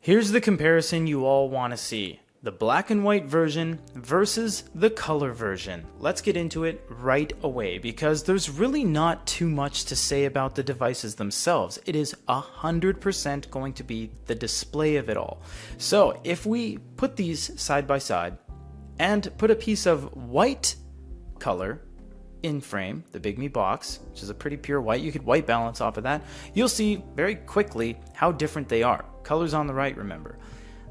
Here's the comparison you all want to see. The black and white version versus the color version. Let's get into it right away because there's really not too much to say about the devices themselves. It is 100% going to be the display of it all. So if we put these side by side and put a piece of white color in frame, the Bigme box, which is a pretty pure white, you could white balance off of that, you'll see very quickly how different they are. Color's on the right, remember.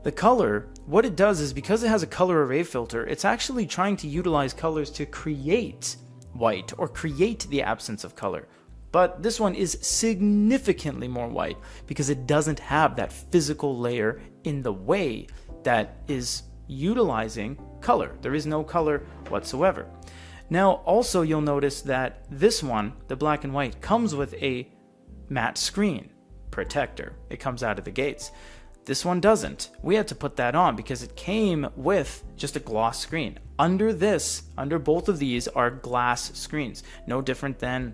The color, what it does is because it has a color array filter, it's actually trying to utilize colors to create white or create the absence of color. But this one is significantly more white because it doesn't have that physical layer in the way that is utilizing color. There is no color whatsoever. Now, also you'll notice that this one, the black and white, comes with a matte screen protector. It comes out of the gates. This one doesn't. We had to put that on because it came with just a gloss screen. Under both of these are glass screens, no different than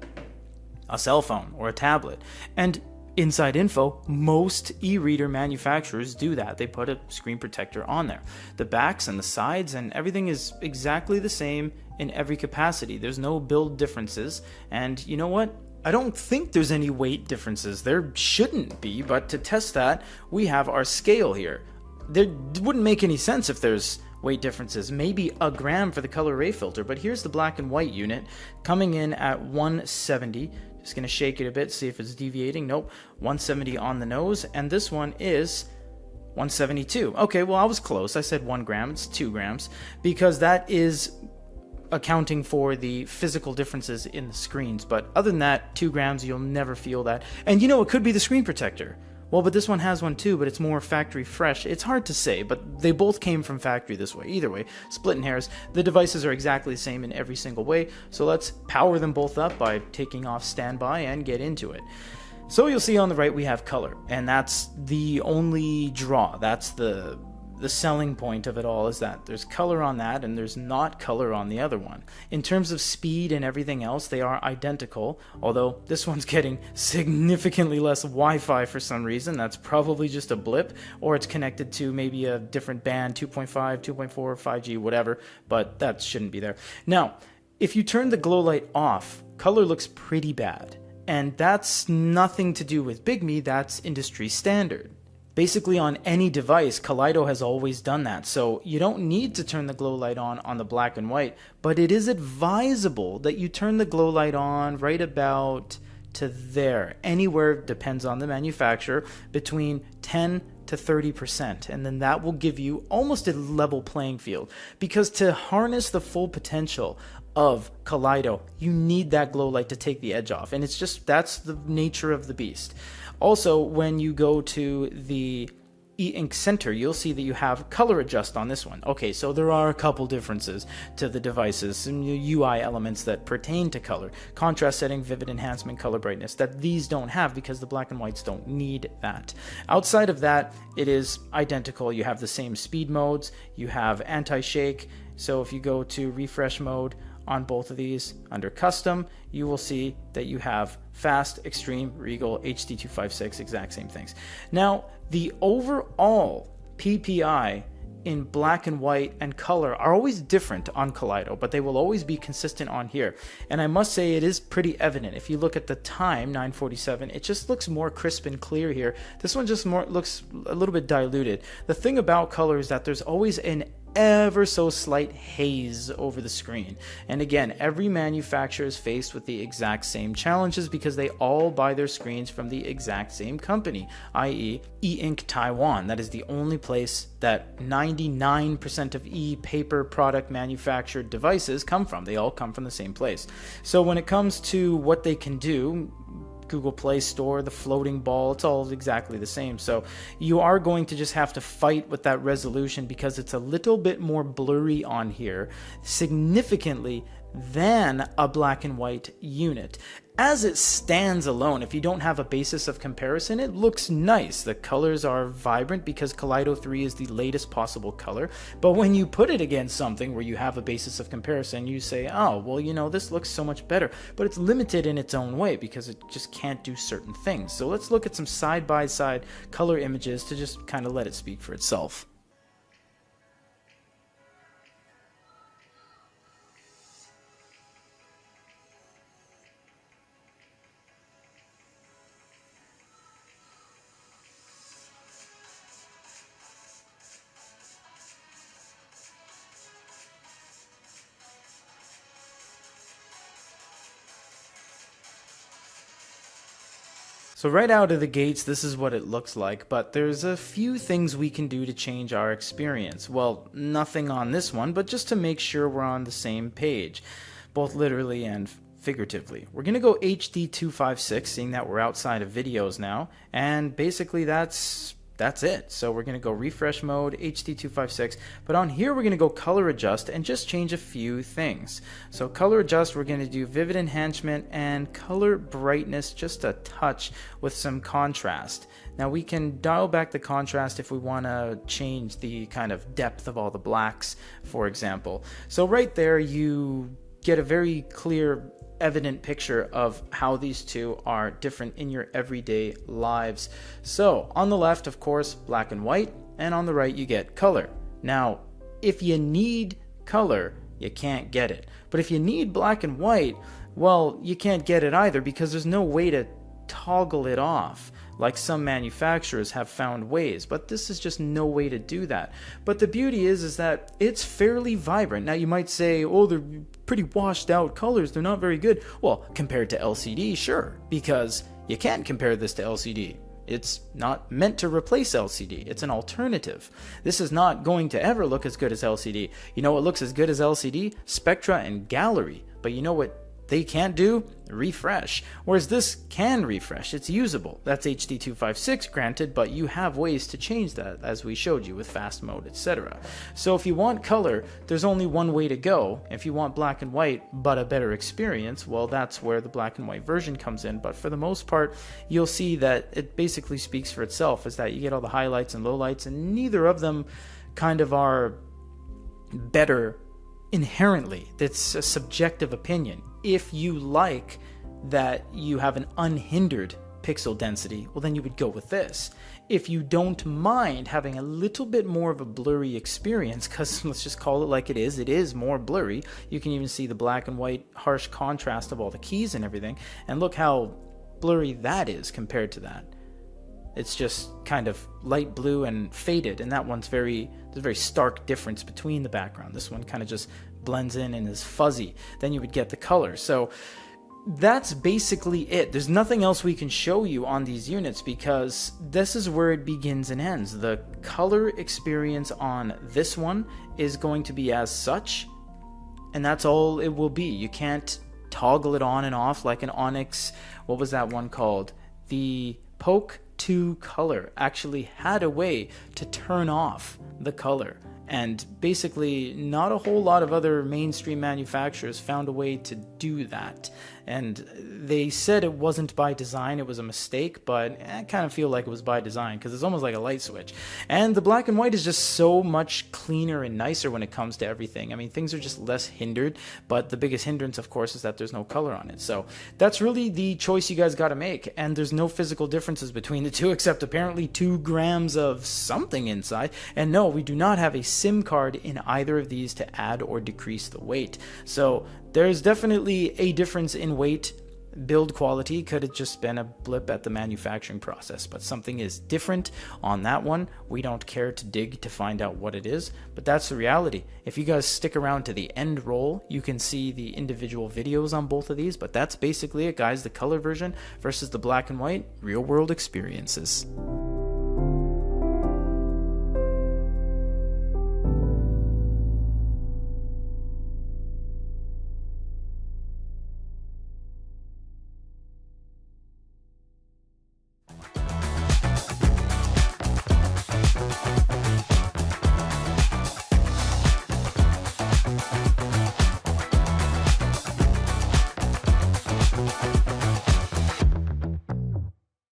a cell phone or a tablet. And inside info, most e-reader manufacturers do that. They put a screen protector on there. The backs and the sides and everything is exactly the same in every capacity. There's no build differences. And you know what? I don't think there's any weight differences. There shouldn't be, but to test that, we have our scale here. There wouldn't make any sense if there's weight differences. Maybe a gram for the color array filter, but here's the black and white unit coming in at 170. Just gonna shake it a bit, see if it's deviating. Nope, 170 on the nose, and this one is 172. Okay, well I was close. I said 1 gram, it's 2 grams, because that is accounting for the physical differences in the screens. But other than that, 2 grams, you'll never feel that. And you know, it could be the screen protector. Well, but this one has one too, but it's more factory fresh. It's hard to say, but they both came from factory this way. Either way, splitting hairs. The devices are exactly the same in every single way. So let's power them both up by taking off standby and get into it. So you'll see on the right we have color, and that's the only draw. That's the selling point of it all, is that there's color on that and there's not color on the other one. In terms of speed and everything else, they are identical, although this one's getting significantly less Wi-Fi for some reason. That's probably just a blip, or it's connected to maybe a different band, 2.5, 2.4, 5G, whatever, but that shouldn't be there. Now, if you turn the glow light off, color looks pretty bad, and that's nothing to do with Bigme, that's industry standard. Basically on any device, Kaleido has always done that, so you don't need to turn the glow light on the black and white, but it is advisable that you turn the glow light on right about to there. Anywhere, depends on the manufacturer, between 10 to 30%, and then that will give you almost a level playing field, because to harness the full potential of Kaleido, you need that glow light to take the edge off, and it's just, that's the nature of the beast. Also, when you go to the eink center, you'll see that you have color adjust on this one. Okay, so there are a couple differences to the devices, some UI elements that pertain to color. Contrast setting, vivid enhancement, color brightness, that these don't have because the black and whites don't need that. Outside of that, it is identical. You have the same speed modes, you have anti-shake, so if you go to refresh mode on both of these under custom, you will see that you have fast, extreme, regal, HD256, exact same things. Now, the overall PPI in black and white and color are always different on Kaleido, but they will always be consistent on here. And I must say it is pretty evident. If you look at the time, 9:47, it just looks more crisp and clear here. This one just more looks a little bit diluted. The thing about color is that there's always an ever so slight haze over the screen. And again, every manufacturer is faced with the exact same challenges because they all buy their screens from the exact same company, i.e. eink Taiwan. That is the only place that 99% of e-paper product manufactured devices come from. They all come from the same place. So when it comes to what they can do, Google Play Store, the floating ball, it's all exactly the same. So you are going to just have to fight with that resolution because it's a little bit more blurry on here, significantly than a black and white unit. As it stands alone, if you don't have a basis of comparison, it looks nice. The colors are vibrant because Kaleido 3 is the latest possible color. But when you put it against something where you have a basis of comparison, you say, oh, well, you know, this looks so much better. But it's limited in its own way because it just can't do certain things. So let's look at some side-by-side color images to just kind of let it speak for itself. So right out of the gates, this is what it looks like, but there's a few things we can do to change our experience. Well, nothing on this one, but just to make sure we're on the same page, both literally and figuratively. We're going to go HD 256, seeing that we're outside of videos now, and basically that's it. So we're going to go refresh mode, HD 256, but on here we're going to go color adjust and just change a few things. So color adjust, we're going to do vivid enhancement and color brightness just a touch with some contrast. Now we can dial back the contrast if we want to change the kind of depth of all the blacks, for example. So right there you get a very clear, evident picture of how these two are different in your everyday lives. So on the left, of course, black and white, and on the right you get color. Now if you need color, you can't get it, but if you need black and white, well, you can't get it either because there's no way to toggle it off like some manufacturers have found ways, but this is just no way to do that. But the beauty is that it's fairly vibrant. Now you might say, oh, they're pretty washed out colors, they're not very good. Well, compared to LCD, sure, because you can't compare this to LCD. It's not meant to replace LCD. It's an alternative. This is not going to ever look as good as LCD. You know what looks as good as LCD? Spectra and gallery. But you know what they can't do? Refresh. Whereas this can refresh. It's usable. That's HD 256 granted, but you have ways to change that, as we showed you with fast mode, etc. So if you want color, there's only one way to go. If you want black and white but a better experience, well, that's where the black and white version comes in. But for the most part, you'll see that it basically speaks for itself, is that you get all the highlights and lowlights, and neither of them kind of are better inherently. That's a subjective opinion. If you like that you have an unhindered pixel density, well, then you would go with this. If you don't mind having a little bit more of a blurry experience, because let's just call it like it is more blurry. You can even see the black and white harsh contrast of all the keys and everything, and look how blurry that is compared to that. It's just kind of light blue and faded, and that one's there's a very stark difference between the background. This one kind of just blends in and is fuzzy. Then you would get the color. So that's basically it. There's nothing else we can show you on these units because this is where it begins and ends. The color experience on this one is going to be as such, and that's all it will be. You can't toggle it on and off like an Onyx. What was that one called? The Poke 2 color actually had a way to turn off the color, and basically not a whole lot of other mainstream manufacturers found a way to do that. And they said it wasn't by design, it was a mistake, but I kind of feel like it was by design because it's almost like a light switch. And the black and white is just so much cleaner and nicer when it comes to everything. I mean, things are just less hindered, but the biggest hindrance, of course, is that there's no color on it. So that's really the choice you guys got to make, and there's no physical differences between the two except apparently 2 grams of something inside. And no, we do not have a SIM card in either of these to add or decrease the weight. So there's definitely a difference in weight. Build quality could have just been a blip at the manufacturing process, but something is different on that one. We don't care to dig to find out what it is, but that's the reality. If you guys stick around to the end roll, you can see the individual videos on both of these, but that's basically it, guys. The color version versus the black and white real world experiences.